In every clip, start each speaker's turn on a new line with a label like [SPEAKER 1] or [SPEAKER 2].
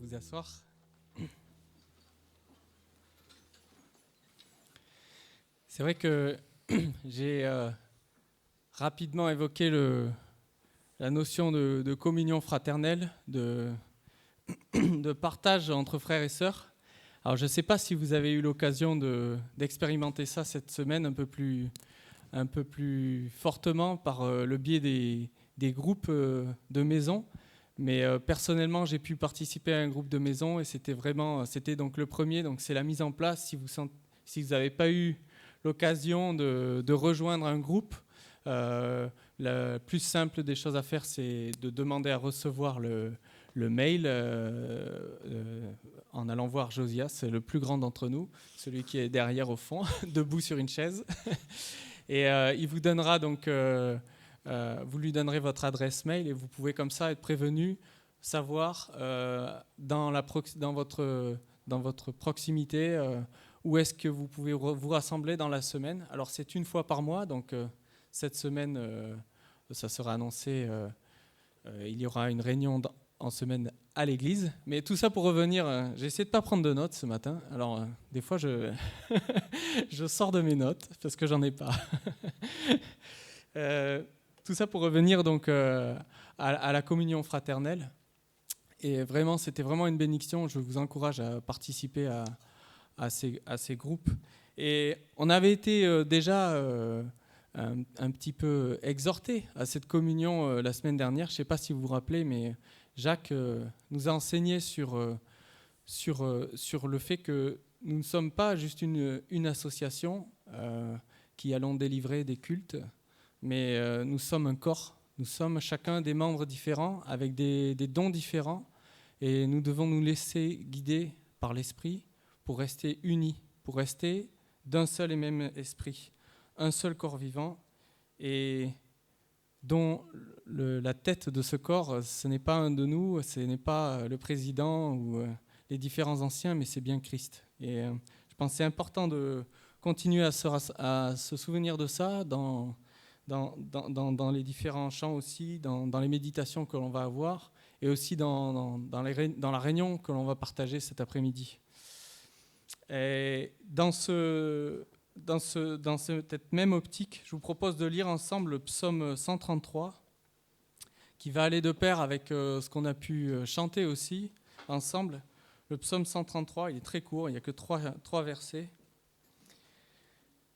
[SPEAKER 1] Vous asseoir. C'est vrai que j'ai rapidement évoqué la notion de communion fraternelle, de partage entre frères et sœurs. Alors je ne sais pas si vous avez eu l'occasion d'expérimenter ça cette semaine un peu plus fortement par le biais des groupes de maison. Mais personnellement, j'ai pu participer à un groupe de maison et c'était donc le premier. Donc c'est la mise en place. Si vous n'avez pas eu l'occasion de rejoindre un groupe, la plus simple des choses à faire, c'est de demander à recevoir le mail en allant voir Josias, le plus grand d'entre nous, celui qui est derrière au fond, debout sur une chaise. Et il vous donnera donc... vous lui donnerez votre adresse mail et vous pouvez comme ça être prévenu, savoir dans votre proximité où est-ce que vous pouvez vous rassembler dans la semaine. Alors c'est une fois par mois, donc cette semaine, ça sera annoncé, il y aura une réunion en semaine à l'église. Mais tout ça pour revenir, j'ai essayé de ne pas prendre de notes ce matin. Alors des fois je sors de mes notes parce que j'en ai pas. Tout ça pour revenir donc à la communion fraternelle. Et vraiment, c'était vraiment une bénédiction. Je vous encourage à participer à ces groupes. Et on avait été déjà un petit peu exhortés à cette communion la semaine dernière. Je ne sais pas si vous vous rappelez, mais Jacques nous a enseigné sur le fait que nous ne sommes pas juste une association qui allons délivrer des cultes, mais nous sommes un corps. Nous sommes chacun des membres différents, avec des dons différents, et nous devons nous laisser guider par l'Esprit pour rester unis, pour rester d'un seul et même esprit, un seul corps vivant, et dont la tête de ce corps, ce n'est pas un de nous, ce n'est pas le président ou les différents anciens, mais c'est bien Christ. Et je pense que c'est important de continuer à se souvenir de ça dans les différents chants aussi, dans les méditations que l'on va avoir, et aussi dans la réunion que l'on va partager cet après-midi. Et dans cette même optique, je vous propose de lire ensemble le psaume 133, qui va aller de pair avec ce qu'on a pu chanter aussi ensemble. Le psaume 133, il est très court, il n'y a que trois versets.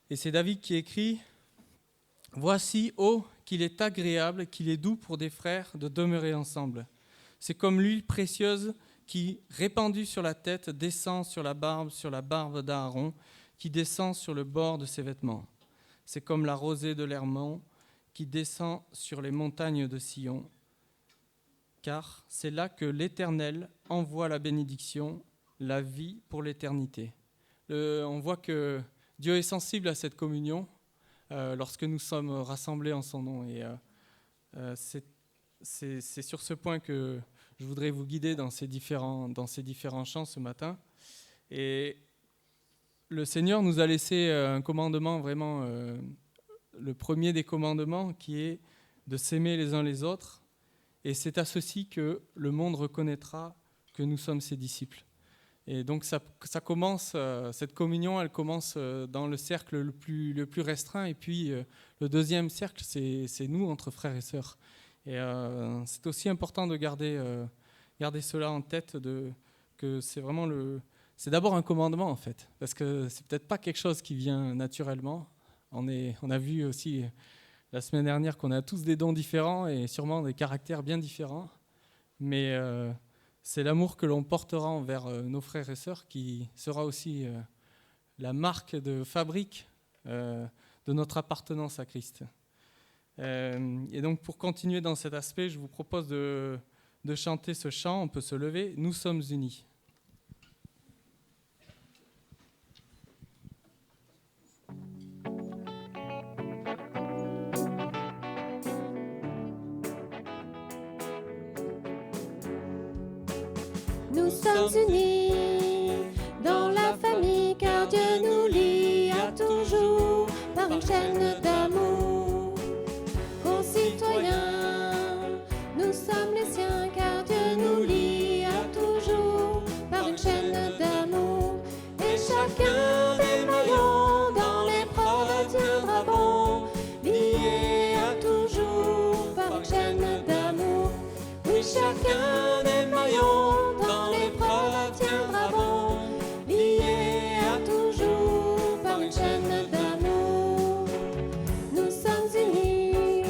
[SPEAKER 1] Et c'est David qui écrit « Voici, ô, qu'il est agréable, qu'il est doux pour des frères de demeurer ensemble. C'est comme l'huile précieuse qui, répandue sur la tête, descend sur la barbe d'Aaron, qui descend sur le bord de ses vêtements. C'est comme la rosée de l'Hermon qui descend sur les montagnes de Sion. Car c'est là que l'Éternel envoie la bénédiction, la vie pour l'éternité. » On voit que Dieu est sensible à cette communion lorsque nous sommes rassemblés en son nom. Et c'est sur ce point que je voudrais vous guider dans ces différents chants ce matin. Et le Seigneur nous a laissé un commandement, vraiment le premier des commandements, qui est de s'aimer les uns les autres. Et c'est à ceci que le monde reconnaîtra que nous sommes ses disciples. Et donc ça commence, cette communion, elle commence dans le cercle le plus restreint. Et puis le deuxième cercle, c'est nous, entre frères et sœurs. Et c'est aussi important de garder cela en tête, que c'est vraiment c'est d'abord un commandement en fait, parce que c'est peut-être pas quelque chose qui vient naturellement. On a vu aussi la semaine dernière qu'on a tous des dons différents et sûrement des caractères bien différents, mais c'est l'amour que l'on portera envers nos frères et sœurs qui sera aussi la marque de fabrique de notre appartenance à Christ. Et donc pour continuer dans cet aspect, je vous propose de chanter ce chant. On peut se lever. Nous sommes unis.
[SPEAKER 2] Nous sommes unis dans la famille, car Dieu nous lie à toujours par une chaîne d'amour. Concitoyens, nous sommes les siens, car Dieu nous lie à toujours par une chaîne d'amour. Et chacun des maillons dans l'épreuve tiendra bon, lié à toujours par une chaîne d'amour. Oui, chacun des maillons dans l'épreuve tiendra bon, lié à toujours par une chaîne d'amour. Nous sommes unis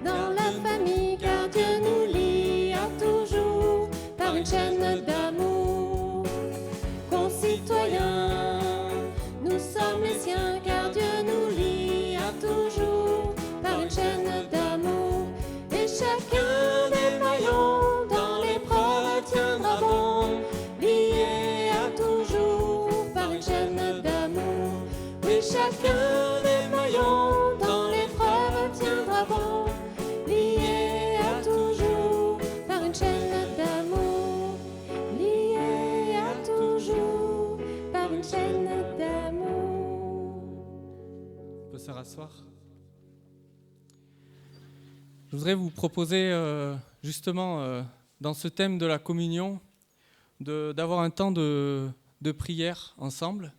[SPEAKER 2] dans la famille, car Dieu nous lie à toujours par une chaîne d'amour. Concitoyens, nous sommes les siens, car Dieu nous lie à toujours par une chaîne d'amour. Et chacun des maillons dans l'épreuve tiendra bon, lié à toujours par une chaîne d'amour. Oui, chacun des maillons dans l'épreuve tiendra bon, lié à toujours par une chaîne d'amour, lié à toujours par une chaîne d'amour.
[SPEAKER 1] On peut se rasseoir. Je voudrais vous proposer justement dans ce thème de la communion d'avoir un temps de prière ensemble,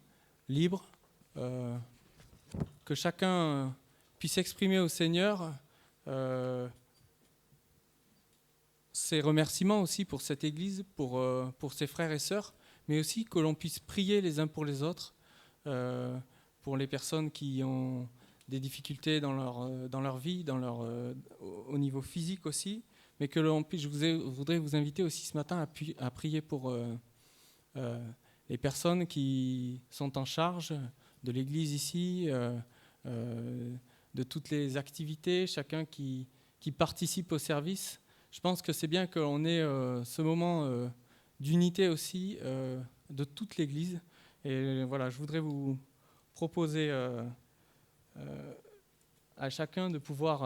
[SPEAKER 1] libre, que chacun puisse exprimer au Seigneur ses remerciements aussi pour cette Église, pour ses frères et sœurs, mais aussi que l'on puisse prier les uns pour les autres, pour les personnes qui ont des difficultés dans leur vie, au niveau physique aussi, mais que l'on puisse, voudrais vous inviter aussi ce matin à prier pour les personnes qui sont en charge de l'Église ici, de toutes les activités, chacun qui participe au service. Je pense que c'est bien qu'on ait ce moment d'unité aussi de toute l'Église. Et voilà, je voudrais vous proposer à chacun de pouvoir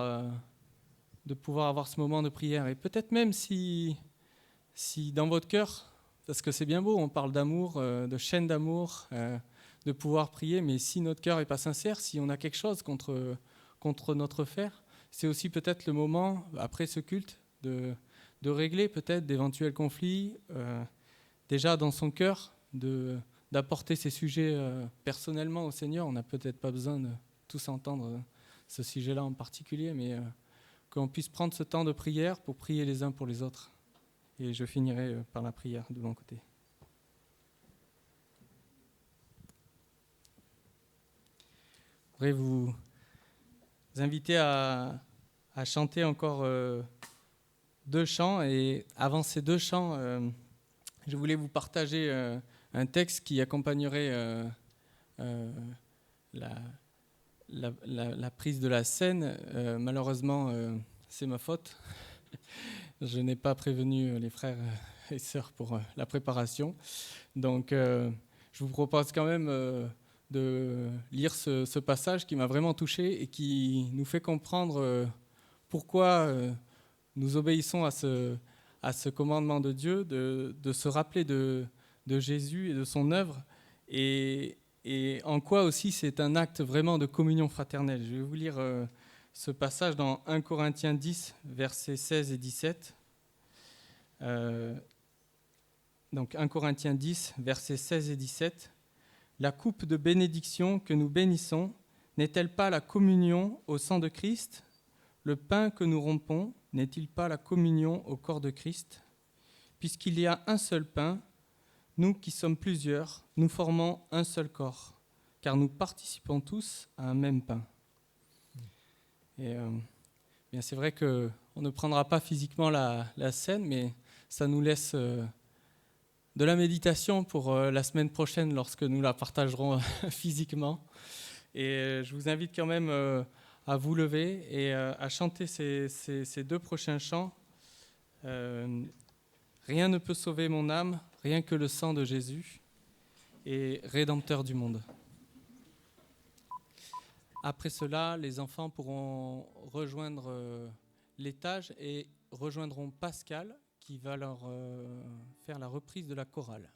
[SPEAKER 1] avoir ce moment de prière. Et peut-être même si dans votre cœur, parce que c'est bien beau, on parle d'amour, de chaîne d'amour, de pouvoir prier, mais si notre cœur n'est pas sincère, si on a quelque chose contre notre frère, c'est aussi peut-être le moment, après ce culte, de régler peut-être d'éventuels conflits, déjà dans son cœur, d'apporter ces sujets personnellement au Seigneur. On n'a peut-être pas besoin de tous entendre ce sujet-là en particulier, mais qu'on puisse prendre ce temps de prière pour prier les uns pour les autres. Et je finirai par la prière de mon côté. Je voudrais vous inviter à chanter encore 2 chants. Et avant ces 2 chants, je voulais vous partager un texte qui accompagnerait la prise de la scène. Malheureusement, c'est ma faute. Je n'ai pas prévenu les frères et sœurs pour la préparation. Donc, je vous propose quand même de lire ce passage qui m'a vraiment touché et qui nous fait comprendre pourquoi nous obéissons à ce commandement de Dieu, de se rappeler de Jésus et de son œuvre, et en quoi aussi c'est un acte vraiment de communion fraternelle. Je vais vous lire ce passage dans 1 Corinthiens 10, versets 16 et 17. Donc 1 Corinthiens 10, versets 16 et 17. La coupe de bénédiction que nous bénissons n'est-elle pas la communion au sang de Christ ? Le pain que nous rompons n'est-il pas la communion au corps de Christ ? Puisqu'il y a un seul pain, nous qui sommes plusieurs, nous formons un seul corps, car nous participons tous à un même pain. Et bien c'est vrai qu'on ne prendra pas physiquement la scène, mais ça nous laisse de la méditation pour la semaine prochaine lorsque nous la partagerons physiquement. Et je vous invite quand même à vous lever et à chanter ces 2 prochains chants. Rien ne peut sauver mon âme, rien que le sang de Jésus et Rédempteur du monde. Après cela, les enfants pourront rejoindre l'étage et rejoindront Pascal qui va leur faire la reprise de la chorale.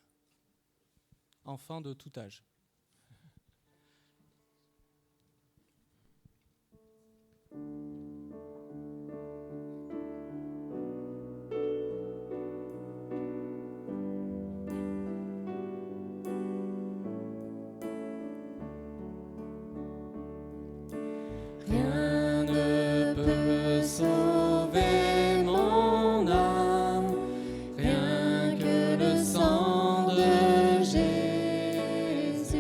[SPEAKER 1] Enfants de tout âge.
[SPEAKER 2] Rien ne peut sauver mon âme, rien que le sang de Jésus.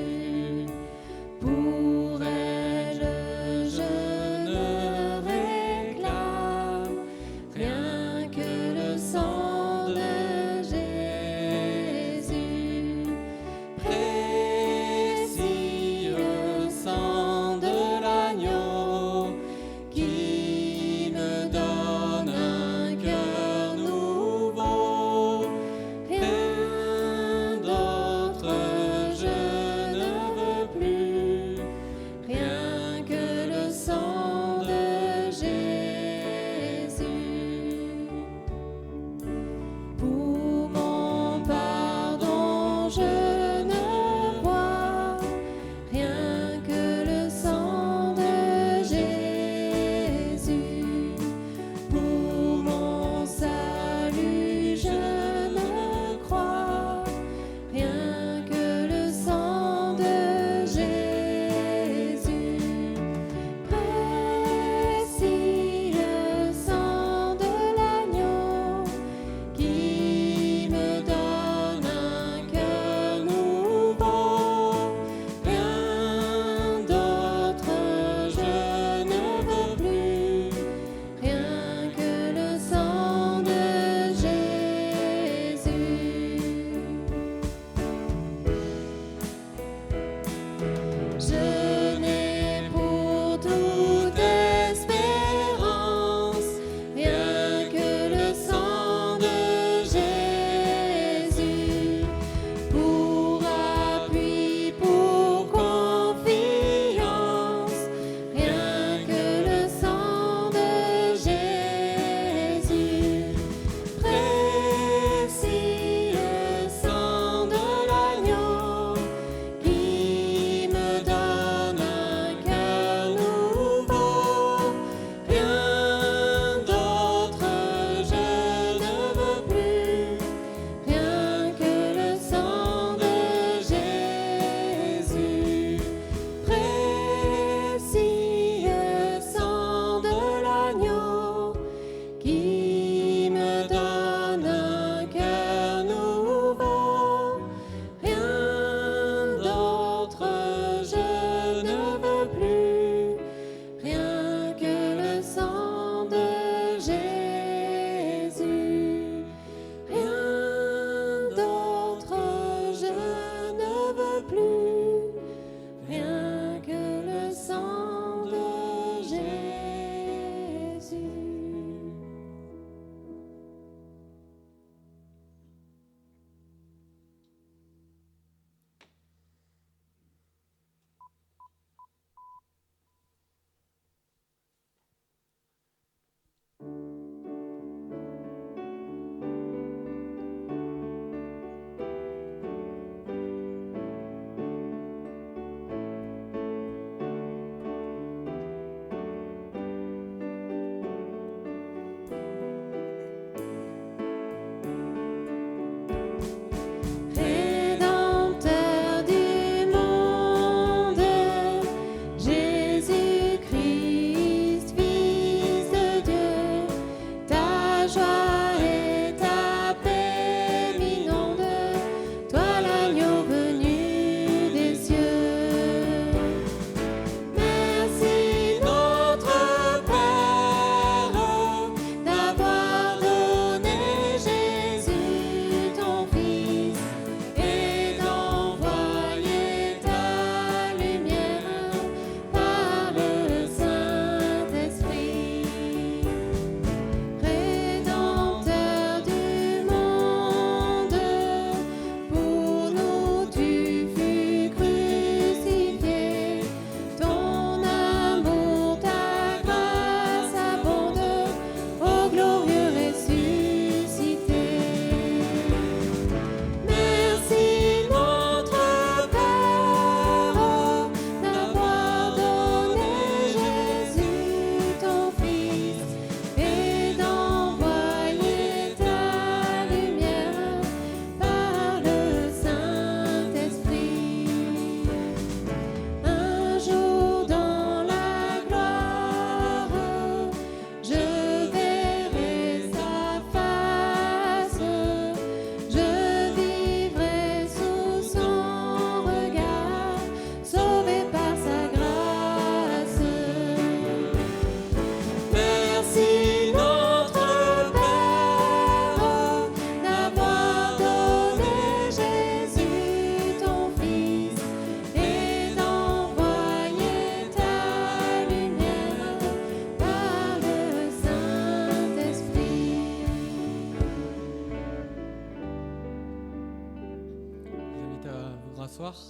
[SPEAKER 1] rasseoir.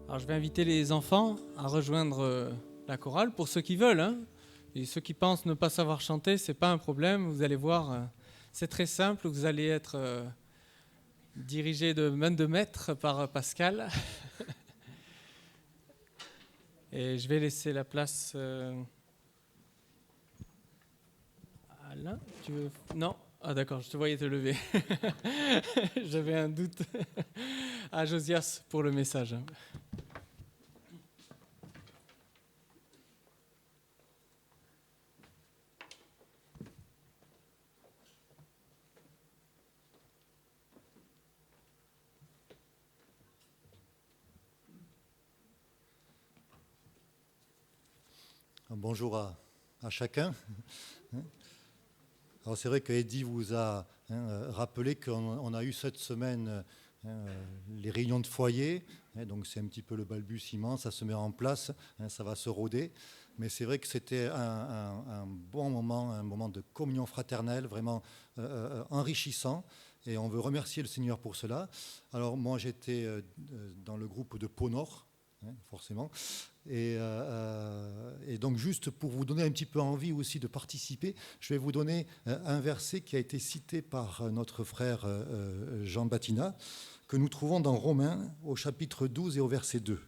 [SPEAKER 1] Alors je vais inviter les enfants à rejoindre la chorale pour ceux qui veulent. Hein. Et ceux qui pensent ne pas savoir chanter, c'est pas un problème. Vous allez voir, c'est très simple. Vous allez être dirigé de main de maître par Pascal. Et je vais laisser la place à Alain. Tu veux... Non ? Ah d'accord, je te voyais te lever. J'avais un doute. À Josias pour le message.
[SPEAKER 3] Bonjour à chacun. Alors c'est vrai que Eddy vous a rappelé qu'on a eu cette semaine les réunions de foyer, donc c'est un petit peu le balbutiement, ça se met en place, ça va se rôder. Mais c'est vrai que c'était un bon moment, un moment de communion fraternelle, vraiment enrichissant. Et on veut remercier le Seigneur pour cela. Alors moi j'étais dans le groupe de Pau Nord, forcément. Et donc juste pour vous donner un petit peu envie aussi de participer, je vais vous donner un verset qui a été cité par notre frère Jean Batina, que nous trouvons dans Romains au chapitre 12 et au verset 2.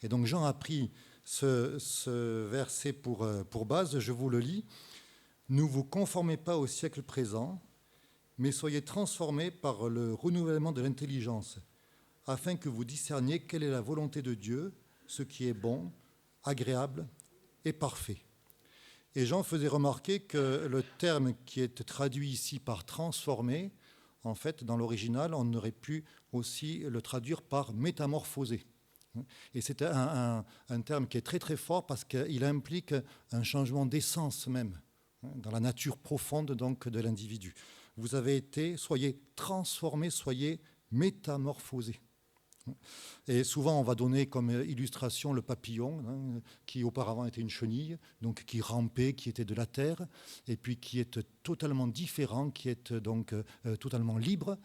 [SPEAKER 3] Et donc Jean a pris ce verset pour base, je vous le lis. « Ne vous conformez pas au siècle présent, mais soyez transformés par le renouvellement de l'intelligence, afin que vous discerniez quelle est la volonté de Dieu, ce qui est bon, agréable et parfait. » Et Jean faisait remarquer que le terme qui est traduit ici par « transformer », en fait, dans l'original, on aurait pu aussi le traduire par « métamorphoser ». Et c'est un terme qui est très très fort parce qu'il implique un changement d'essence même, dans la nature profonde donc de l'individu. Vous avez été, soyez transformés, soyez métamorphosés. Et souvent, on va donner comme illustration le papillon, qui auparavant était une chenille, donc qui rampait, qui était de la terre, et puis qui est totalement différent, qui est donc totalement libre.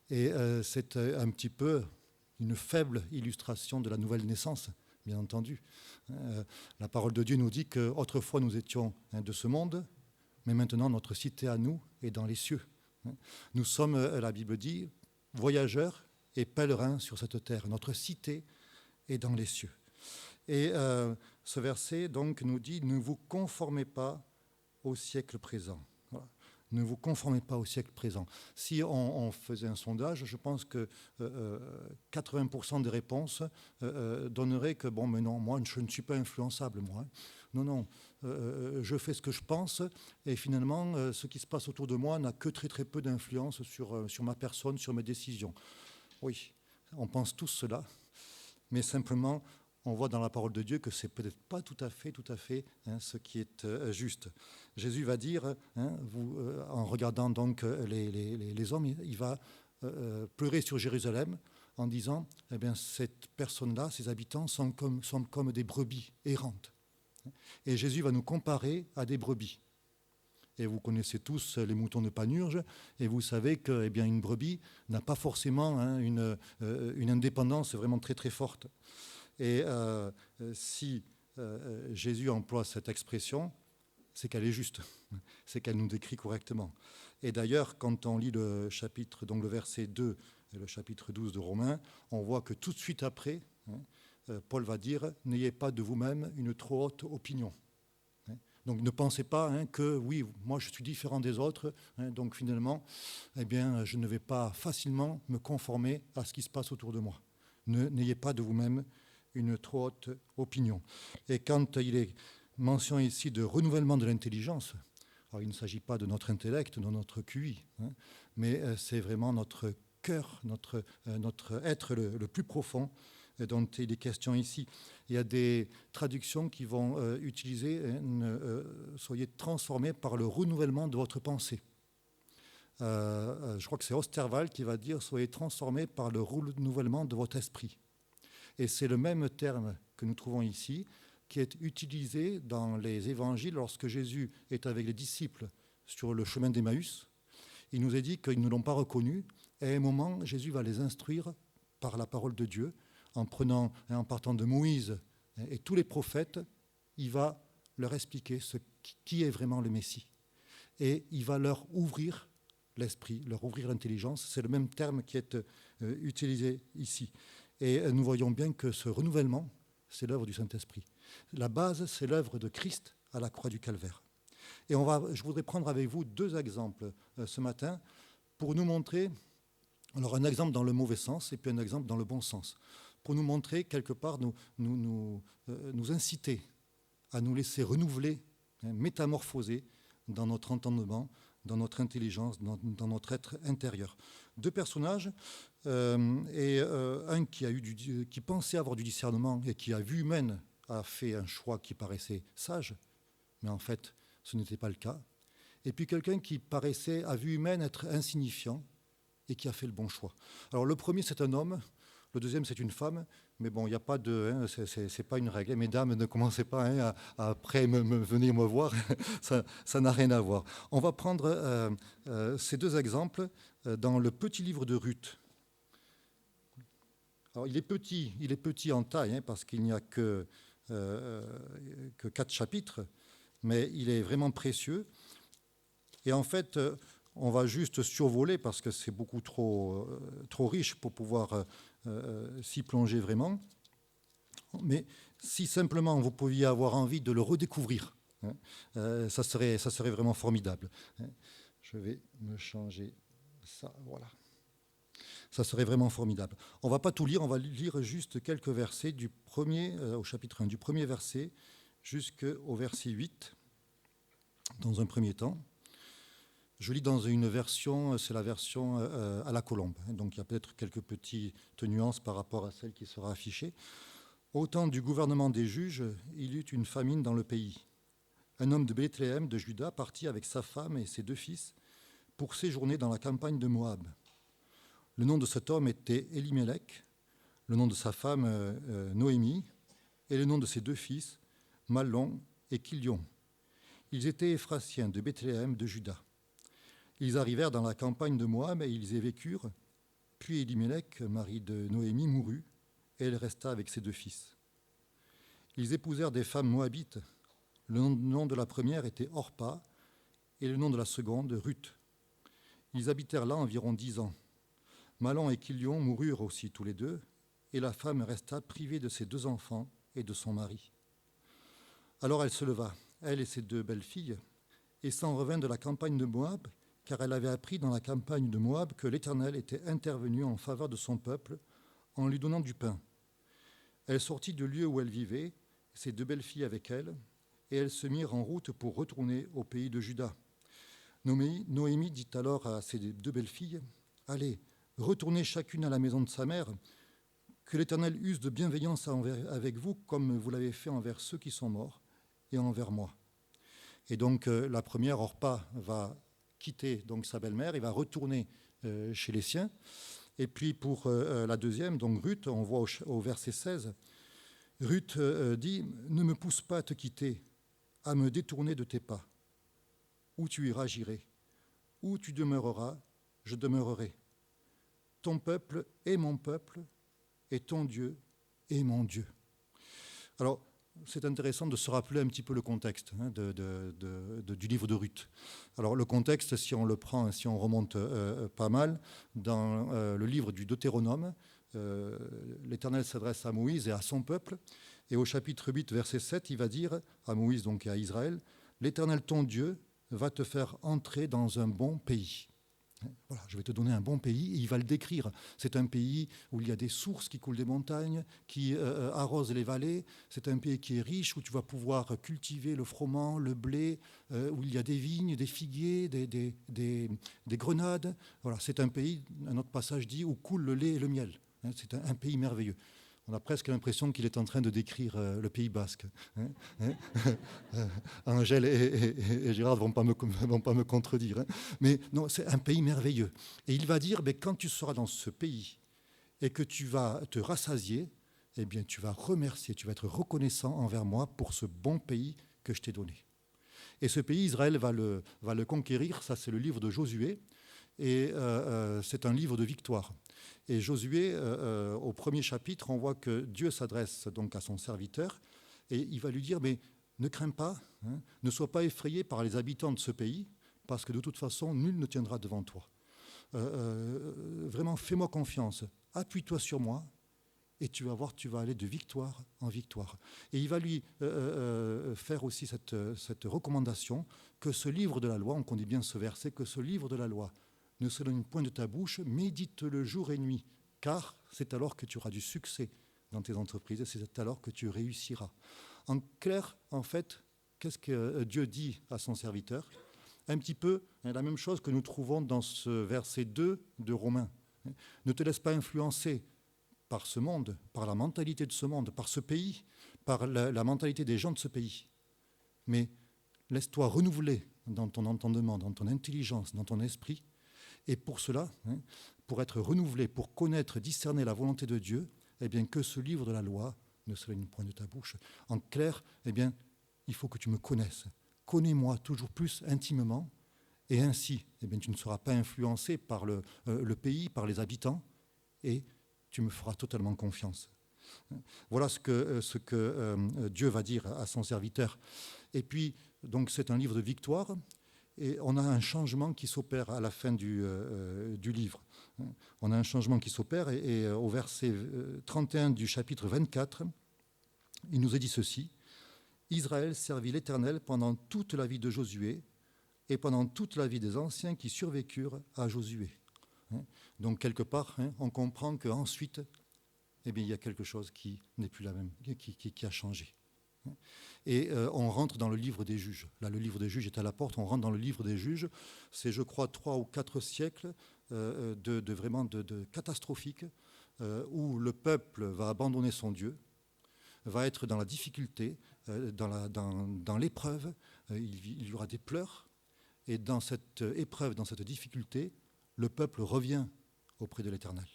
[SPEAKER 3] Et c'est un petit peu une faible illustration de la nouvelle naissance, bien entendu. La parole de Dieu nous dit qu'autrefois nous étions de ce monde, mais maintenant notre cité à nous est dans les cieux. Nous sommes, la Bible dit, voyageurs et pèlerins sur cette terre. Notre cité est dans les cieux. Et ce verset donc nous dit « Ne vous conformez pas au siècle présent ». Voilà. Ne vous conformez pas au siècle présent. Si on faisait un sondage, je pense que 80% des réponses donneraient que « Bon, mais non, moi, je ne suis pas influençable, moi. » Non, je fais ce que je pense et finalement, ce qui se passe autour de moi n'a que très très peu d'influence sur ma personne, sur mes décisions. Oui, on pense tous cela, mais simplement, on voit dans la parole de Dieu que c'est peut-être pas tout à fait ce qui est juste. Jésus va dire, en regardant donc les hommes, il va pleurer sur Jérusalem en disant, eh bien, cette personne-là, ces habitants sont comme des brebis errantes. Et Jésus va nous comparer à des brebis. Et vous connaissez tous les moutons de Panurge, et vous savez que, eh bien, une brebis n'a pas forcément une indépendance vraiment très très forte. Et si Jésus emploie cette expression, c'est qu'elle est juste, c'est qu'elle nous décrit correctement. Et d'ailleurs, quand on lit le chapitre, donc le verset 2 et le chapitre 12 de Romains, on voit que tout de suite après, Paul va dire « N'ayez pas de vous-même une trop haute opinion ». Donc ne pensez pas que oui, moi je suis différent des autres, donc finalement, eh bien, je ne vais pas facilement me conformer à ce qui se passe autour de moi. N'ayez pas de vous-même une trop haute opinion. Et quand il est mention ici de renouvellement de l'intelligence, alors il ne s'agit pas de notre intellect, de notre QI, mais c'est vraiment notre cœur, notre être le plus profond dont il est question ici. Il y a des traductions qui vont utiliser soyez transformés par le renouvellement de votre pensée. Je crois que c'est Osterwald qui va dire soyez transformés par le renouvellement de votre esprit. Et c'est le même terme que nous trouvons ici, qui est utilisé dans les évangiles lorsque Jésus est avec les disciples sur le chemin d'Emmaüs. il nous est dit qu'ils ne l'ont pas reconnu. Et à un moment, Jésus va les instruire par la parole de Dieu, en partant de Moïse et tous les prophètes, il va leur expliquer qui est vraiment le Messie. Et il va leur ouvrir l'esprit, leur ouvrir l'intelligence. C'est le même terme qui est utilisé ici. Et nous voyons bien que ce renouvellement, c'est l'œuvre du Saint-Esprit. La base, c'est l'œuvre de Christ à la croix du Calvaire. Et je voudrais prendre avec vous 2 exemples ce matin pour nous montrer, alors un exemple dans le mauvais sens et puis un exemple dans le bon sens, pour nous montrer quelque part, nous inciter à nous laisser renouveler, métamorphoser dans notre entendement, dans notre intelligence, dans notre être intérieur. 2 personnages, un qui pensait avoir du discernement et qui, à vue humaine, a fait un choix qui paraissait sage, mais en fait, ce n'était pas le cas. Et puis quelqu'un qui paraissait, à vue humaine, être insignifiant et qui a fait le bon choix. Alors le premier, c'est un homme, le deuxième, c'est une femme, mais bon, il n'y a pas de... c'est pas une règle. Mesdames, ne commencez pas à après venir me voir, ça n'a rien à voir. On va prendre ces 2 exemples dans le petit livre de Ruth. Alors il est petit en taille, parce qu'il n'y a que 4 chapitres, mais il est vraiment précieux. Et en fait, on va juste survoler parce que c'est beaucoup trop riche pour pouvoir s'y plonger vraiment. Mais si simplement vous pouviez avoir envie de le redécouvrir, ça serait vraiment formidable. Je vais me changer ça, voilà. Ça serait vraiment formidable. On ne va pas tout lire, on va lire juste quelques versets du premier, au chapitre 1, du premier verset jusqu'au verset 8, dans un premier temps. Je lis dans une version, c'est la version à la colombe, donc il y a peut-être quelques petites nuances par rapport à celle qui sera affichée. Au temps du gouvernement des juges, il y eut une famine dans le pays. Un homme de Bethléem, de Juda, partit avec sa femme et ses 2 fils pour séjourner dans la campagne de Moab. Le nom de cet homme était Elimelech, le nom de sa femme Noémie, et le nom de ses 2 fils, Mahlon et Kilion. Ils étaient Éphratiens de Bethléem, de Juda. Ils arrivèrent dans la campagne de Moab et ils y vécurent. Puis Elimelech, mari de Noémie, mourut, et elle resta avec ses 2 fils. Ils épousèrent des femmes moabites. Le nom de la première était Orpa, et le nom de la seconde, Ruth. Ils habitèrent là environ 10 ans. Mahlon et Kilion moururent aussi tous les 2, et la femme resta privée de ses 2 enfants et de son mari. Alors elle se leva, elle et ses 2 belles-filles, et s'en revint de la campagne de Moab, car elle avait appris dans la campagne de Moab que l'Éternel était intervenu en faveur de son peuple en lui donnant du pain. Elle sortit du lieu où elle vivait, ses 2 belles-filles avec elle, et elles se mirent en route pour retourner au pays de Juda. Noémie dit alors à ses 2 belles-filles, « Allez, retournez chacune à la maison de sa mère, que l'Éternel use de bienveillance avec vous, comme vous l'avez fait envers ceux qui sont morts, et envers moi. » Et donc la première, Orpa, va quitter donc sa belle-mère, il va retourner chez les siens. Et puis pour la deuxième, donc Ruth, on voit au verset 16, Ruth dit « Ne me pousse pas à te quitter, à me détourner de tes pas. Où tu iras, j'irai. Où tu demeureras, je demeurerai. Ton peuple est mon peuple, et ton Dieu est mon Dieu. » Alors, c'est intéressant de se rappeler un petit peu le contexte du livre de Ruth. Alors le contexte, si on le prend, si on remonte pas mal, dans le livre du Deutéronome, l'Éternel s'adresse à Moïse et à son peuple, et au chapitre 8, verset 7, il va dire à Moïse donc et à Israël, « L'Éternel ton Dieu va te faire entrer dans un bon pays. » Voilà, je vais te donner un bon pays, et il va le décrire. C'est un pays où il y a des sources qui coulent des montagnes, qui arrosent les vallées. C'est un pays qui est riche, où tu vas pouvoir cultiver le froment, le blé, où il y a des vignes, des figuiers, des grenades. Voilà, c'est un pays, un autre passage dit, où coule le lait et le miel. C'est un pays merveilleux. On a presque l'impression qu'il est en train de décrire le Pays basque. Angèle et Gérard ne vont pas me contredire. Mais non, c'est un pays merveilleux. Et il va dire, quand tu seras dans ce pays et que tu vas te rassasier, eh bien, tu vas remercier, tu vas être reconnaissant envers moi pour ce bon pays que je t'ai donné. Et ce pays, Israël va le conquérir. Ça, c'est le livre de Josué. et c'est un livre de victoire. Et Josué, au premier chapitre, on voit que Dieu s'adresse donc à son serviteur et il va lui dire, mais ne crains pas, hein, ne sois pas effrayé par les habitants de ce pays, parce que de toute façon, nul ne tiendra devant toi. Vraiment, fais-moi confiance, appuie-toi sur moi, et tu vas voir, tu vas aller de victoire en victoire. Et il va lui faire aussi cette recommandation que ce livre de la loi, on connaît bien ce verset, que ce livre de la loi ne s'éloigne point de ta bouche, médite-le jour et nuit, car c'est alors que tu auras du succès dans tes entreprises, et c'est alors que tu réussiras. En clair, en fait, qu'est-ce que Dieu dit à son serviteur ? Un petit peu la même chose que nous trouvons dans ce verset 2 de Romains. Ne te laisse pas influencer par ce monde, par la mentalité de ce monde, par ce pays, par la mentalité des gens de ce pays. Mais laisse-toi renouveler dans ton entendement, dans ton intelligence, dans ton esprit. Et pour cela, pour être renouvelé, pour connaître, discerner la volonté de Dieu, eh bien, que ce livre de la loi ne s'éloigne point de ta bouche. En clair, eh bien, il faut que tu me connaisses. Connais-moi toujours plus intimement, et ainsi, eh bien, tu ne seras pas influencé par le pays, par les habitants, et tu me feras totalement confiance. Voilà ce que Dieu va dire à son serviteur. Et puis, donc, c'est un livre de victoire, et on a un changement qui s'opère à la fin du livre. On a un changement qui s'opère, et au verset 31 du chapitre 24, il nous est dit ceci. Israël servit l'Éternel pendant toute la vie de Josué et pendant toute la vie des anciens qui survécurent à Josué. Donc, quelque part, on comprend qu'ensuite, eh bien, il y a quelque chose qui n'est plus la même, qui a changé. Et on rentre dans le livre des juges. Là, le livre des juges est à la porte, on rentre dans le livre des juges. C'est, je crois, 3 ou 4 siècles vraiment catastrophiques où le peuple va abandonner son Dieu, va être dans la difficulté, dans l'épreuve, il y aura des pleurs, et dans cette épreuve, dans cette difficulté, le peuple revient auprès de l'Éternel.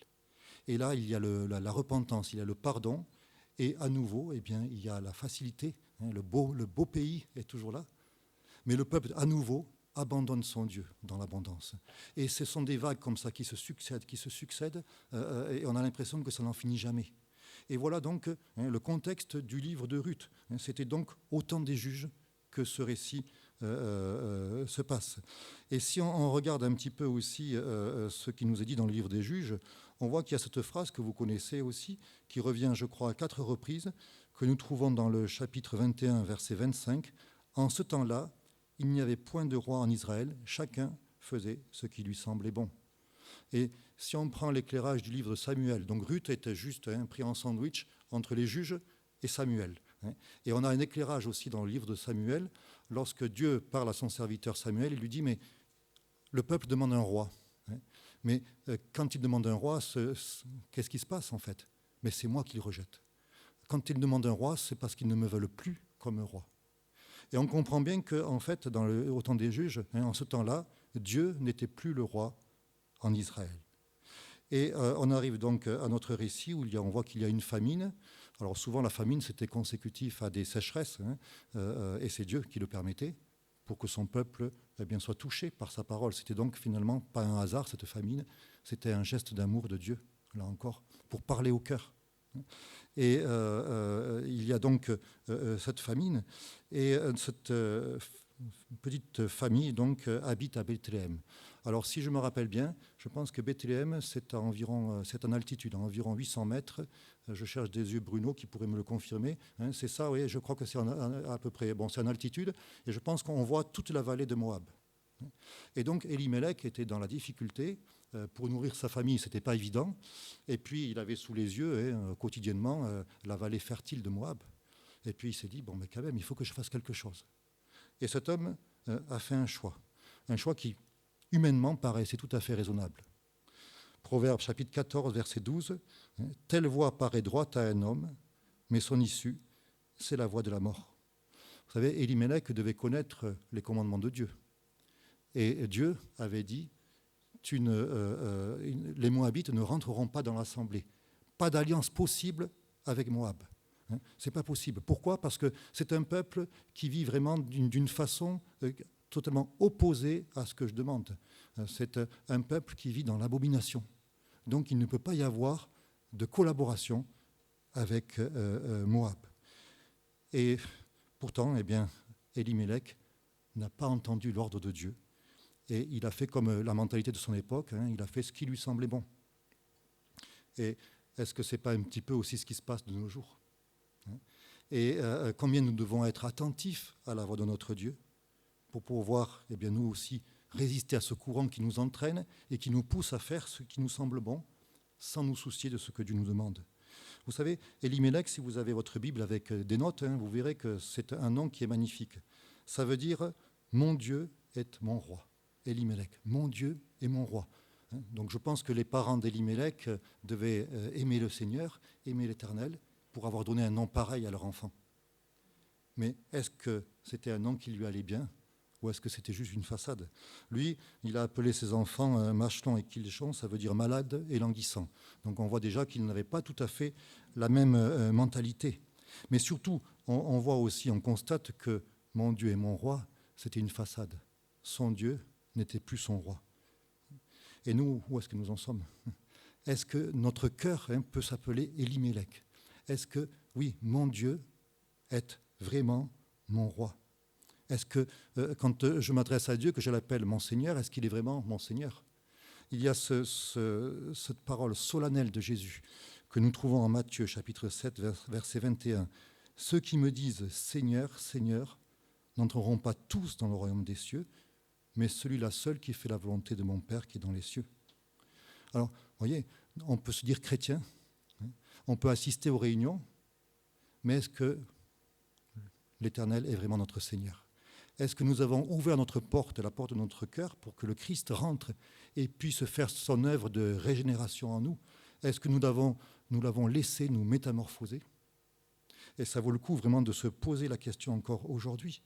[SPEAKER 3] Et là, il y a la repentance, il y a le pardon, et à nouveau, eh bien, il y a la facilité, le beau pays est toujours là, mais le peuple, à nouveau, abandonne son Dieu dans l'abondance. Et ce sont des vagues comme ça qui se succèdent, et on a l'impression que ça n'en finit jamais. Et voilà donc le contexte du livre de Ruth. C'était donc au temps des juges que ce récit se passe. Et si on regarde un petit peu aussi ce qui nous est dit dans le livre des juges, on voit qu'il y a cette phrase que vous connaissez aussi, qui revient, je crois, à 4 reprises, que nous trouvons dans le chapitre 21, verset 25. En ce temps-là, il n'y avait point de roi en Israël, chacun faisait ce qui lui semblait bon. Et si on prend l'éclairage du livre de Samuel, donc Ruth était juste pris en sandwich entre les juges et Samuel. Et on a un éclairage aussi dans le livre de Samuel, lorsque Dieu parle à son serviteur Samuel, il lui dit, mais le peuple demande un roi. Mais quand il demande un roi, qu'est-ce qui se passe en fait ? Mais c'est moi qui le rejette. Quand il demande un roi, c'est parce qu'ils ne me veulent plus comme un roi. Et on comprend bien qu'en fait, au temps des juges, en ce temps-là, Dieu n'était plus le roi en Israël. Et on arrive donc à notre récit où on voit qu'il y a une famine. Alors souvent la famine c'était consécutif à des sécheresses, et c'est Dieu qui le permettait pour que son peuple soit touché par sa parole. C'était donc finalement pas un hasard cette famine, c'était un geste d'amour de Dieu, là encore, pour parler au cœur. Et il y a donc cette famine, et cette petite famille donc habite à Bethléem. Alors si je me rappelle bien, je pense que Bethléem c'est en altitude, à environ 800 mètres. Je cherche des yeux Bruno qui pourraient me le confirmer. C'est ça, oui, je crois que c'est à peu près. Bon, c'est en altitude, et je pense qu'on voit toute la vallée de Moab. Et donc Elimelech était dans la difficulté. Pour nourrir sa famille, ce n'était pas évident. Et puis il avait sous les yeux quotidiennement la vallée fertile de Moab. Et puis il s'est dit, bon, mais quand même, il faut que je fasse quelque chose. Et cet homme a fait un choix qui, humainement, paraissait tout à fait raisonnable. Proverbe chapitre 14, verset 12, « Telle voie paraît droite à un homme, mais son issue, c'est la voie de la mort. » Vous savez, Elimelech devait connaître les commandements de Dieu. Et Dieu avait dit, les Moabites ne rentreront pas dans l'assemblée. Pas d'alliance possible avec Moab. Ce n'est pas possible. Pourquoi ? Parce que c'est un peuple qui vit vraiment d'une façon totalement opposée à ce que je demande. C'est un peuple qui vit dans l'abomination. Donc il ne peut pas y avoir de collaboration avec Moab. Et pourtant, eh bien, Elimelech n'a pas entendu l'ordre de Dieu. Et il a fait comme la mentalité de son époque, il a fait ce qui lui semblait bon. Et est-ce que ce n'est pas un petit peu aussi ce qui se passe de nos jours ? Et combien nous devons être attentifs à la voix de notre Dieu pour pouvoir, eh bien, nous aussi, résister à ce courant qui nous entraîne et qui nous pousse à faire ce qui nous semble bon, sans nous soucier de ce que Dieu nous demande. Vous savez, Elimelech, si vous avez votre Bible avec des notes, vous verrez que c'est un nom qui est magnifique. Ça veut dire « Mon Dieu est mon roi ». Elimelech, mon Dieu est mon roi. Donc je pense que les parents d'Elimelech devaient aimer le Seigneur, aimer l'Éternel, pour avoir donné un nom pareil à leur enfant. Mais est-ce que c'était un nom qui lui allait bien ? Ou est-ce que c'était juste une façade ? Lui, il a appelé ses enfants Machelon et Kilchon, ça veut dire malade et languissant. Donc on voit déjà qu'il n'avait pas tout à fait la même mentalité. Mais surtout, on voit aussi, on constate que mon Dieu est mon roi, c'était une façade. Son Dieu n'était plus son roi. Et nous, où est-ce que nous en sommes ? Est-ce que notre cœur peut s'appeler Elimelech ? Est-ce que, oui, mon Dieu est vraiment mon roi ? Est-ce que, quand je m'adresse à Dieu, que je l'appelle mon Seigneur, est-ce qu'il est vraiment mon Seigneur ? Il y a cette parole solennelle de Jésus que nous trouvons en Matthieu, chapitre 7, verset 21. « Ceux qui me disent « Seigneur, Seigneur » n'entreront pas tous dans le royaume des cieux, mais celui-là seul qui fait la volonté de mon Père qui est dans les cieux. » Alors, vous voyez, on peut se dire chrétien, on peut assister aux réunions, mais est-ce que l'Éternel est vraiment notre Seigneur ? Est-ce que nous avons ouvert notre porte, la porte de notre cœur, pour que le Christ rentre et puisse faire son œuvre de régénération en nous ? Est-ce que nous l'avons laissé nous métamorphoser ? Et ça vaut le coup vraiment de se poser la question encore aujourd'hui.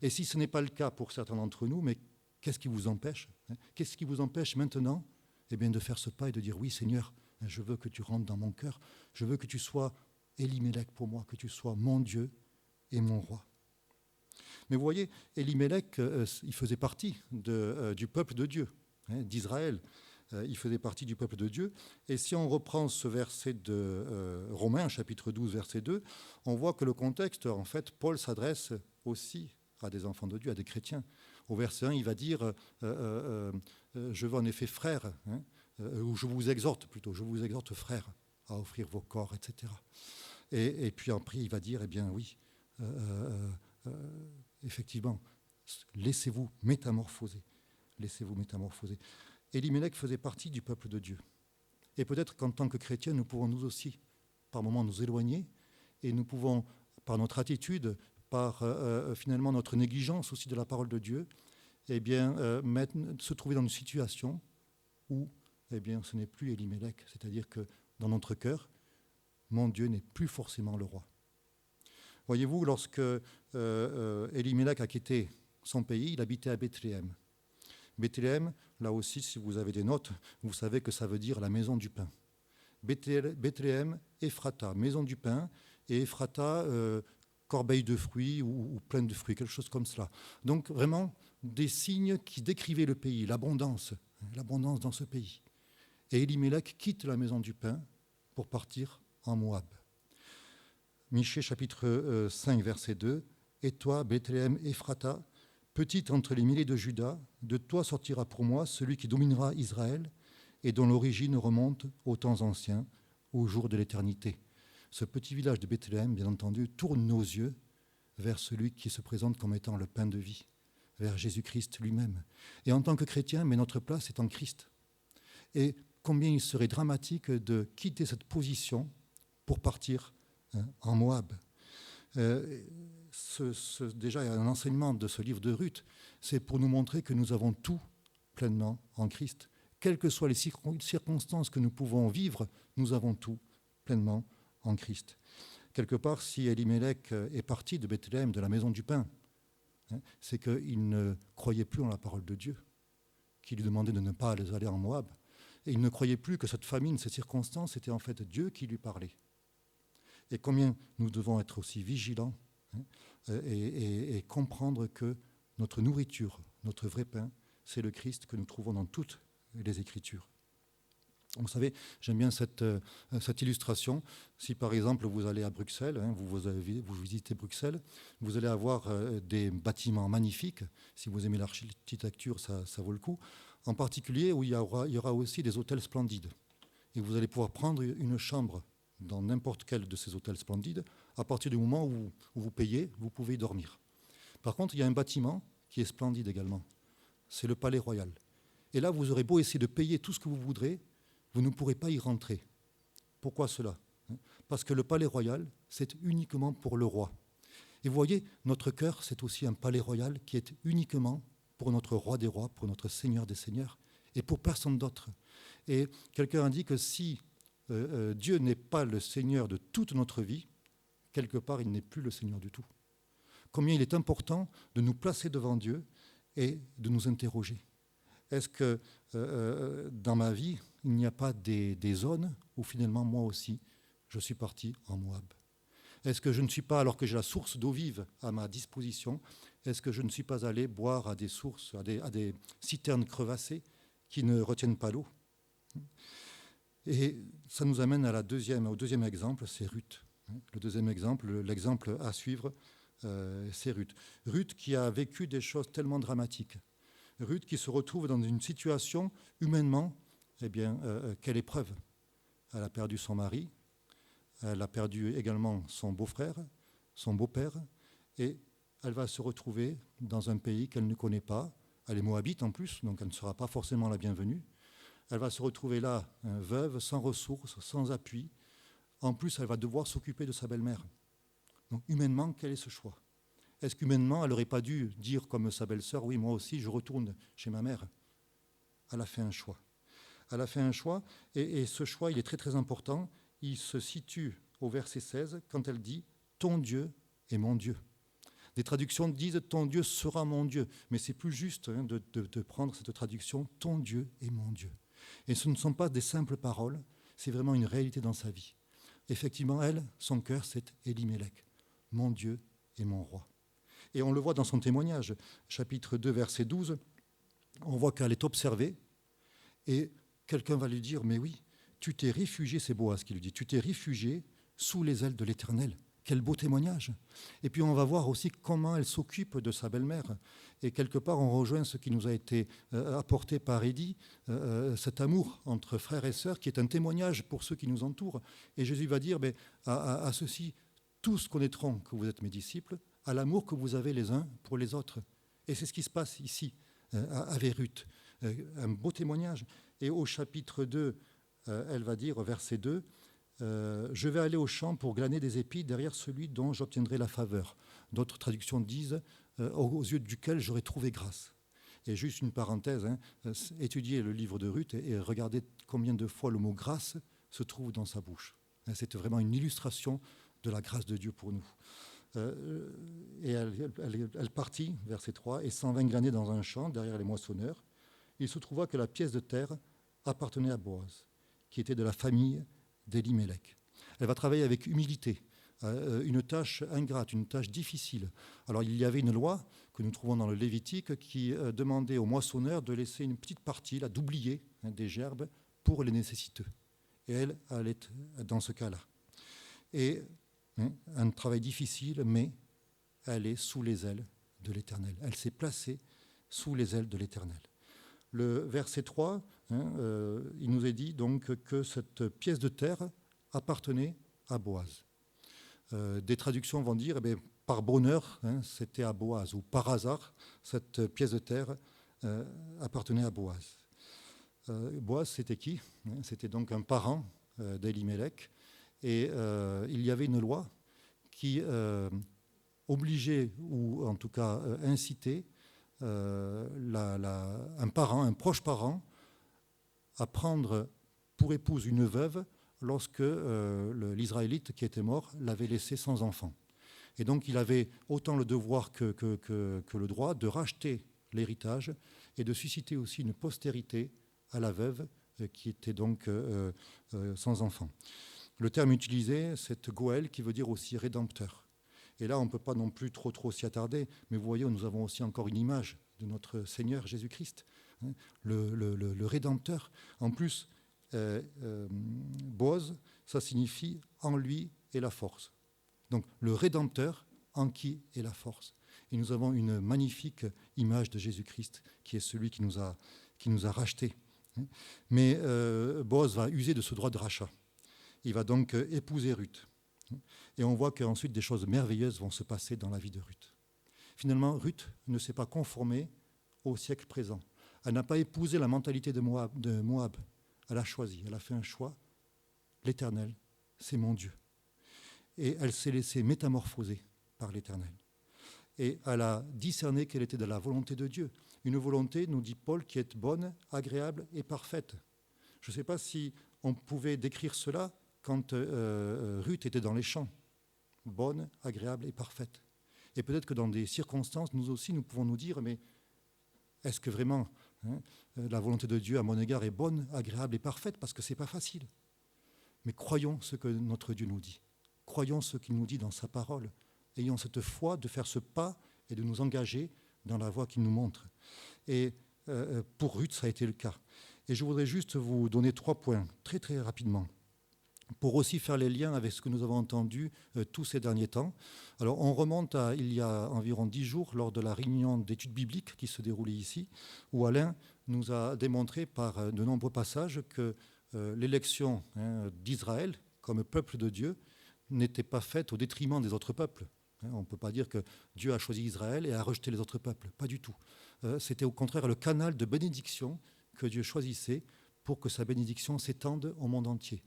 [SPEAKER 3] Et si ce n'est pas le cas pour certains d'entre nous, mais qu'est-ce qui vous empêche ? Qu'est-ce qui vous empêche maintenant de faire ce pas et de dire « Oui, Seigneur, je veux que tu rentres dans mon cœur. Je veux que tu sois Elimelech pour moi, que tu sois mon Dieu et mon roi. » Mais vous voyez, Elimelech, il faisait partie du peuple de Dieu, d'Israël. Il faisait partie du peuple de Dieu. Et si on reprend ce verset de Romains, chapitre 12, verset 2, on voit que le contexte, en fait, Paul s'adresse aussi à des enfants de Dieu, à des chrétiens. Au verset 1, il va dire « Je veux en effet, frères, ou je vous exhorte frères, à offrir vos corps, etc. » Et puis après, il va dire « Eh bien oui, effectivement, laissez-vous métamorphoser. Laissez-vous métamorphoser. » Elimelech faisait partie du peuple de Dieu. Et peut-être qu'en tant que chrétiens, nous pouvons nous aussi, par moments, nous éloigner, et nous pouvons, par notre attitude, par finalement notre négligence aussi de la parole de Dieu, eh bien, se trouver dans une situation où eh bien, ce n'est plus Elimelech, c'est-à-dire que dans notre cœur, mon Dieu n'est plus forcément le roi. Voyez-vous, lorsque Elimelech a quitté son pays, il habitait à Bethléem. Bethléem, là aussi, si vous avez des notes, vous savez que ça veut dire la maison du pain. Bethléem, Ephrata, maison du pain, et Ephrata, corbeille de fruits ou pleine de fruits, quelque chose comme cela. Donc vraiment des signes qui décrivaient le pays, l'abondance dans ce pays. Et Elimelech quitte la maison du pain pour partir en Moab. Michée chapitre 5, verset 2, « Et toi, Bethléem Ephrata, petite entre les milliers de Juda, de toi sortira pour moi celui qui dominera Israël et dont l'origine remonte aux temps anciens, au jour de l'éternité. » Ce petit village de Bethléem, bien entendu, tourne nos yeux vers celui qui se présente comme étant le pain de vie, vers Jésus-Christ lui-même. Et en tant que chrétien, mais notre place est en Christ. Et combien il serait dramatique de quitter cette position pour partir en Moab. Déjà, il y a un enseignement de ce livre de Ruth, c'est pour nous montrer que nous avons tout pleinement en Christ. Quelles que soient les circonstances que nous pouvons vivre, nous avons tout pleinement en Christ. Quelque part, si Elimelech est parti de Bethléem, de la maison du pain, c'est qu'il ne croyait plus en la parole de Dieu, qui lui demandait de ne pas aller en Moab. Et il ne croyait plus que cette famine, ces circonstances, c'était en fait Dieu qui lui parlait. Et combien nous devons être aussi vigilants et comprendre que notre nourriture, notre vrai pain, c'est le Christ que nous trouvons dans toutes les Écritures. Vous savez, j'aime bien cette illustration. Si par exemple vous allez à Bruxelles, vous visitez Bruxelles, vous allez avoir des bâtiments magnifiques. Si vous aimez l'architecture, ça vaut le coup. En particulier, où il y aura aussi des hôtels splendides. Et vous allez pouvoir prendre une chambre dans n'importe quel de ces hôtels splendides. À partir du moment où vous payez, vous pouvez y dormir. Par contre, il y a un bâtiment qui est splendide également. C'est le Palais Royal. Et là, vous aurez beau essayer de payer tout ce que vous voudrez, vous ne pourrez pas y rentrer. Pourquoi cela ? Parce que le Palais Royal, c'est uniquement pour le roi. Et vous voyez, notre cœur, c'est aussi un Palais Royal qui est uniquement pour notre Roi des rois, pour notre Seigneur des seigneurs, et pour personne d'autre. Et quelqu'un a dit que si Dieu n'est pas le Seigneur de toute notre vie, quelque part, il n'est plus le Seigneur du tout. Combien il est important de nous placer devant Dieu et de nous interroger. Est-ce que dans ma vie, il n'y a pas des zones où finalement, moi aussi, je suis parti en Moab ? Est-ce que je ne suis pas, alors que j'ai la source d'eau vive à ma disposition, est-ce que je ne suis pas allé boire à des sources, à des citernes crevassées qui ne retiennent pas l'eau ? Et ça nous amène au deuxième exemple, c'est Ruth. Le deuxième exemple, l'exemple à suivre, c'est Ruth. Ruth qui a vécu des choses tellement dramatiques. Ruth qui se retrouve dans une situation humainement, quelle épreuve. Elle a perdu son mari, elle a perdu également son beau-frère, son beau-père, et elle va se retrouver dans un pays qu'elle ne connaît pas. Elle est moabite en plus, donc elle ne sera pas forcément la bienvenue. Elle va se retrouver là, veuve, sans ressources, sans appui. En plus, elle va devoir s'occuper de sa belle-mère. Donc humainement, quel est ce choix ? Est-ce qu'humainement, elle n'aurait pas dû dire comme sa belle-sœur, oui, moi aussi, je retourne chez ma mère ? Elle a fait un choix. Elle a fait un choix, et ce choix, il est très très important. Il se situe au verset 16, quand elle dit « Ton Dieu est mon Dieu ». Des traductions disent « Ton Dieu sera mon Dieu », mais c'est plus juste de prendre cette traduction « Ton Dieu est mon Dieu ». Et ce ne sont pas des simples paroles, c'est vraiment une réalité dans sa vie. Effectivement, elle, son cœur, c'est Elimelech, mon Dieu et mon roi. Et on le voit dans son témoignage, chapitre 2, verset 12, on voit qu'elle est observée, et quelqu'un va lui dire, mais oui, tu t'es réfugié, c'est Boaz qui lui dit, tu t'es réfugié sous les ailes de l'Éternel. Quel beau témoignage. Et puis on va voir aussi comment elle s'occupe de sa belle-mère. Et quelque part, on rejoint ce qui nous a été apporté par Eddy, cet amour entre frères et sœurs, qui est un témoignage pour ceux qui nous entourent. Et Jésus va dire, à ceux-ci, tous connaîtront que vous êtes mes disciples, à l'amour que vous avez les uns pour les autres. Et c'est ce qui se passe ici, avec Ruth. Un beau témoignage. Et au chapitre 2, elle va dire, verset 2, je vais aller au champ pour glaner des épis derrière celui dont j'obtiendrai la faveur. D'autres traductions disent aux yeux duquel j'aurai trouvé grâce. Et juste une parenthèse, étudiez le livre de Ruth et regardez combien de fois le mot grâce se trouve dans sa bouche. C'est vraiment une illustration de la grâce de Dieu pour nous. Et elle partit, verset 3, et s'en vint glaner dans un champ derrière les moissonneurs. Il se trouva que la pièce de terre appartenait à Boaz, qui était de la famille d'Elimelech. Elle va travailler avec humilité, une tâche ingrate, une tâche difficile. Alors il y avait une loi que nous trouvons dans le Lévitique qui demandait aux moissonneurs de laisser une petite partie, d'oublier des gerbes pour les nécessiteux. Et elle est dans ce cas-là. Et un travail difficile, mais elle est sous les ailes de l'Éternel. Elle s'est placée sous les ailes de l'Éternel. Le verset 3, il nous est dit donc que cette pièce de terre appartenait à Boaz. Des traductions vont dire, par bonheur, c'était à Boaz, ou par hasard, cette pièce de terre appartenait à Boaz. Boaz, c'était qui ? C'était donc un parent d'Elimelech, et il y avait une loi qui obligeait, ou en tout cas incitait, un proche parent, à prendre pour épouse une veuve lorsque l'Israélite qui était mort l'avait laissé sans enfant. Et donc il avait autant le devoir que le droit de racheter l'héritage et de susciter aussi une postérité à la veuve qui était donc sans enfant. Le terme utilisé, c'est Goël, qui veut dire aussi rédempteur. Et là, on ne peut pas non plus trop s'y attarder, mais vous voyez, nous avons aussi encore une image de notre Seigneur Jésus-Christ. le Rédempteur. En plus, Boaz, ça signifie en lui est la force. Donc le Rédempteur en qui est la force. Et nous avons une magnifique image de Jésus-Christ qui est celui qui nous a rachetés. Mais Boaz va user de ce droit de rachat. Il va donc épouser Ruth. Et on voit qu'ensuite des choses merveilleuses vont se passer dans la vie de Ruth. Finalement, Ruth ne s'est pas conformée au siècle présent. Elle n'a pas épousé la mentalité de Moab. Elle a choisi, elle a fait un choix. L'Éternel, c'est mon Dieu. Et elle s'est laissée métamorphoser par l'Éternel. Et elle a discerné qu'elle était de la volonté de Dieu. Une volonté, nous dit Paul, qui est bonne, agréable et parfaite. Je ne sais pas si on pouvait décrire cela quand Ruth était dans les champs. Bonne, agréable et parfaite. Et peut-être que dans des circonstances, nous aussi, nous pouvons nous dire, mais est-ce que vraiment la volonté de Dieu à mon égard est bonne, agréable et parfaite? Parce que ce n'est pas facile. Mais croyons ce que notre Dieu nous dit. Croyons ce qu'il nous dit dans sa parole. Ayons cette foi de faire ce pas et de nous engager dans la voie qu'il nous montre. Et pour Ruth, ça a été le cas. Et je voudrais juste vous donner 3 points, très très rapidement, pour aussi faire les liens avec ce que nous avons entendu tous ces derniers temps. Alors on remonte à il y a environ 10 jours, lors de la réunion d'études bibliques qui se déroulait ici, où Alain nous a démontré par de nombreux passages que l'élection d'Israël comme peuple de Dieu n'était pas faite au détriment des autres peuples. On ne peut pas dire que Dieu a choisi Israël et a rejeté les autres peuples. Pas du tout. C'était au contraire le canal de bénédiction que Dieu choisissait pour que sa bénédiction s'étende au monde entier.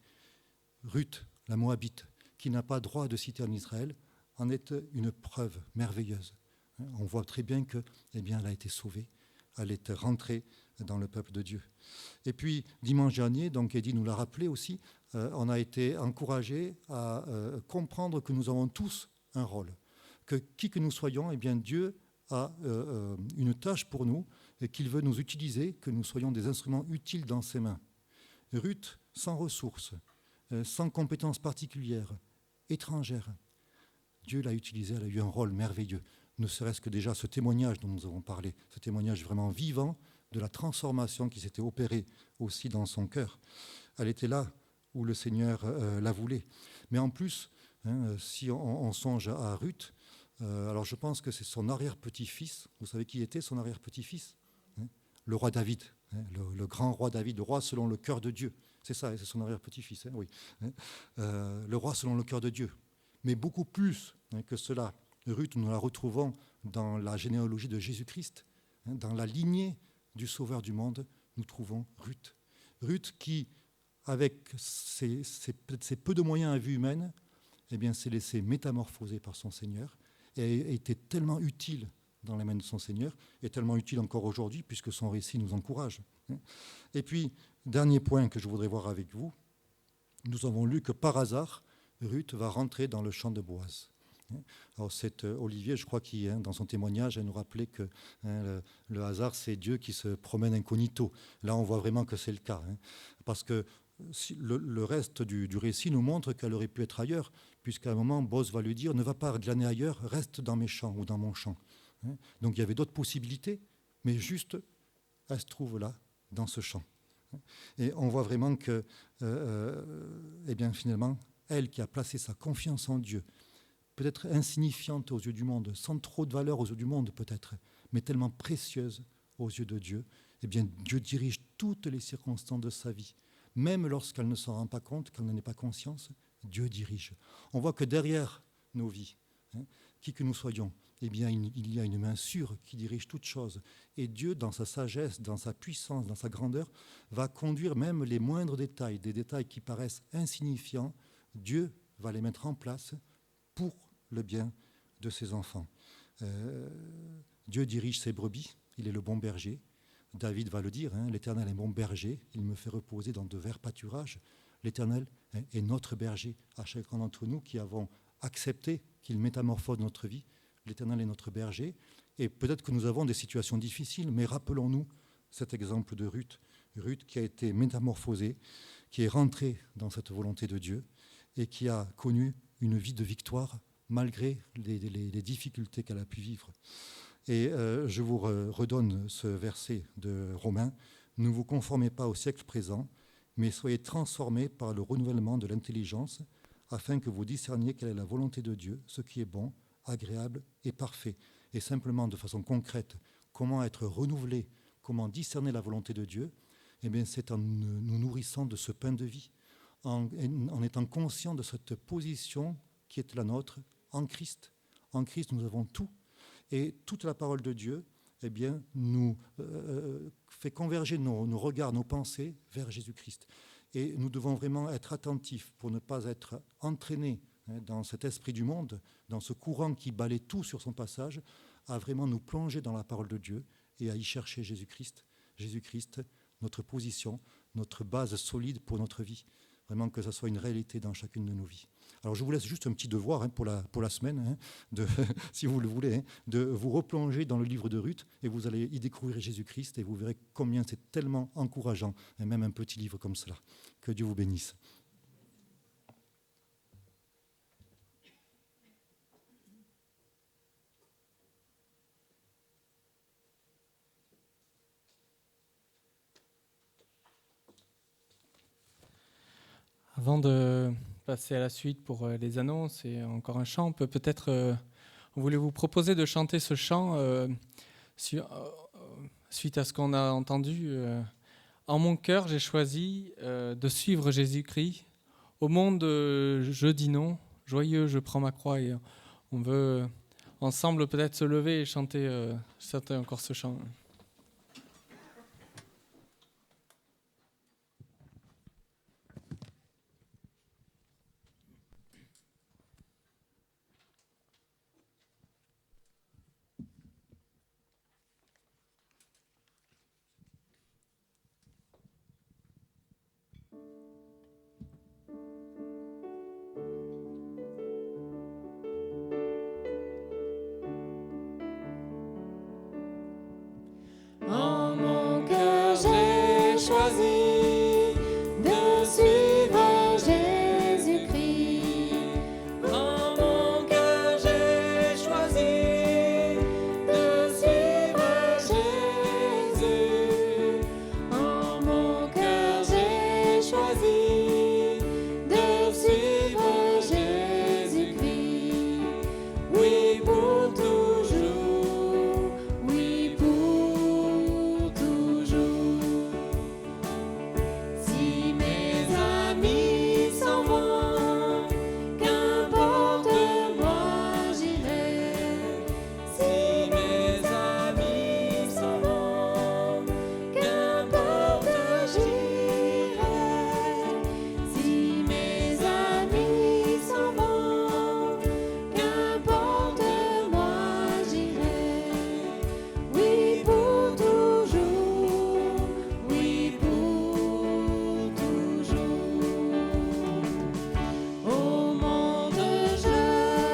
[SPEAKER 3] Ruth, la Moabite, qui n'a pas droit de cité en Israël, en est une preuve merveilleuse. On voit très bien que, elle a été sauvée. Elle est rentrée dans le peuple de Dieu. Et puis, dimanche dernier, donc Eddie nous l'a rappelé aussi, on a été encouragés à comprendre que nous avons tous un rôle. Que qui que nous soyons, Dieu a une tâche pour nous et qu'il veut nous utiliser, que nous soyons des instruments utiles dans ses mains. Ruth, sans ressources, sans compétences particulières, étrangère, Dieu l'a utilisée, elle a eu un rôle merveilleux. Ne serait-ce que déjà ce témoignage dont nous avons parlé, ce témoignage vraiment vivant de la transformation qui s'était opérée aussi dans son cœur. Elle était là où le Seigneur la voulait. Mais en plus, si on songe à Ruth, alors je pense que c'est son arrière-petit-fils. Vous savez qui était son arrière-petit-fils? Le roi David, le grand roi David, le roi selon le cœur de Dieu. C'est ça, c'est son arrière-petit-fils, oui. Le roi selon le cœur de Dieu. Mais beaucoup plus que cela, Ruth, nous la retrouvons dans la généalogie de Jésus-Christ, dans la lignée du Sauveur du monde, nous trouvons Ruth. Ruth qui, avec ses peu de moyens à vue humaine, s'est laissée métamorphoser par son Seigneur et a été tellement utile dans les mains de son Seigneur, et tellement utile encore aujourd'hui, puisque son récit nous encourage. Et puis, dernier point que je voudrais voir avec vous, nous avons lu que par hasard, Ruth va rentrer dans le champ de Boaz. Alors c'est Olivier, je crois, qui, dans son témoignage, nous rappelait que le hasard, c'est Dieu qui se promène incognito. Là, on voit vraiment que c'est le cas. Parce que le reste du récit nous montre qu'elle aurait pu être ailleurs, puisqu'à un moment, Boaz va lui dire « Ne va pas glaner ailleurs, reste dans mes champs ou dans mon champ ». Donc il y avait d'autres possibilités, mais juste, elle se trouve là, dans ce champ. Et on voit vraiment que, finalement, elle qui a placé sa confiance en Dieu, peut-être insignifiante aux yeux du monde, sans trop de valeur aux yeux du monde peut-être, mais tellement précieuse aux yeux de Dieu, Dieu dirige toutes les circonstances de sa vie. Même lorsqu'elle ne s'en rend pas compte, qu'elle n'en ait pas conscience, Dieu dirige. On voit que derrière nos vies, qui que nous soyons, il y a une main sûre qui dirige toutes choses. Et Dieu, dans sa sagesse, dans sa puissance, dans sa grandeur, va conduire même les moindres détails, des détails qui paraissent insignifiants. Dieu va les mettre en place pour le bien de ses enfants. Dieu dirige ses brebis, il est le bon berger. David va le dire, l'Éternel est mon berger, il me fait reposer dans de verts pâturages. L'Éternel est notre berger, à chacun d'entre nous qui avons accepté qu'il métamorphose notre vie. L'Éternel est notre berger, et peut-être que nous avons des situations difficiles, mais rappelons-nous cet exemple de Ruth. Ruth qui a été métamorphosée, qui est rentrée dans cette volonté de Dieu, et qui a connu une vie de victoire malgré les difficultés qu'elle a pu vivre. Et je vous redonne ce verset de Romains. Ne vous conformez pas au siècle présent, mais soyez transformés par le renouvellement de l'intelligence, afin que vous discerniez quelle est la volonté de Dieu, ce qui est bon, agréable et parfait. Et simplement, de façon concrète, comment être renouvelé, comment discerner la volonté de Dieu, eh bien, c'est en nous nourrissant de ce pain de vie, en étant conscient de cette position qui est la nôtre en Christ. En Christ, nous avons tout. Et toute la parole de Dieu, eh bien, nous fait converger nos regards, nos pensées vers Jésus-Christ. Et nous devons vraiment être attentifs pour ne pas être entraînés dans cet esprit du monde, dans ce courant qui balaie tout sur son passage, à vraiment nous plonger dans la parole de Dieu et à y chercher Jésus-Christ. Jésus-Christ, notre position, notre base solide pour notre vie. Vraiment que ça soit une réalité dans chacune de nos vies. Alors je vous laisse juste un petit devoir pour la semaine, si vous le voulez, de vous replonger dans le livre de Ruth et vous allez y découvrir Jésus-Christ et vous verrez combien c'est tellement encourageant, et même un petit livre comme cela. Que Dieu vous bénisse.
[SPEAKER 1] Avant de passer à la suite pour les annonces et encore un chant, on voulait vous proposer de chanter ce chant suite à ce qu'on a entendu. En mon cœur, j'ai choisi de suivre Jésus-Christ. Au monde, je dis non. Joyeux, je prends ma croix. Et on veut ensemble peut-être se lever et chanter encore ce chant.
[SPEAKER 2] En mon cœur, j'ai choisi de suivre Jésus-Christ. En mon cœur, j'ai choisi de suivre Jésus. En mon cœur, j'ai choisi de suivre Jésus-Christ. Oui, pour toujours. Oui, pour toujours. Si mes amis s'en vont, qu'importe, moi j'irai. Si mes amis s'en vont, qu'importe, j'irai. Si mes amis s'en vont, qu'importe, moi j'irai. Oui, pour toujours. Oui, pour toujours. Au monde, je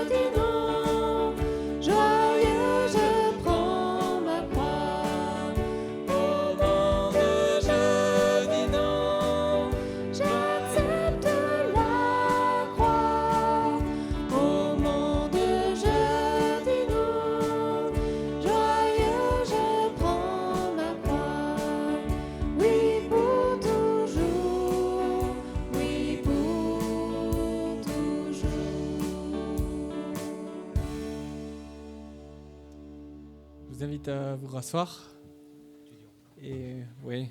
[SPEAKER 2] dis non. Joyeux, je prends ma croix. Au monde, je dis non. J'accepte la croix. Au monde, je dis non. Joyeux, je prends ma croix. Oui, pour toujours. Oui, pour toujours.
[SPEAKER 1] Je vous invite à vous rasseoir. Et oui,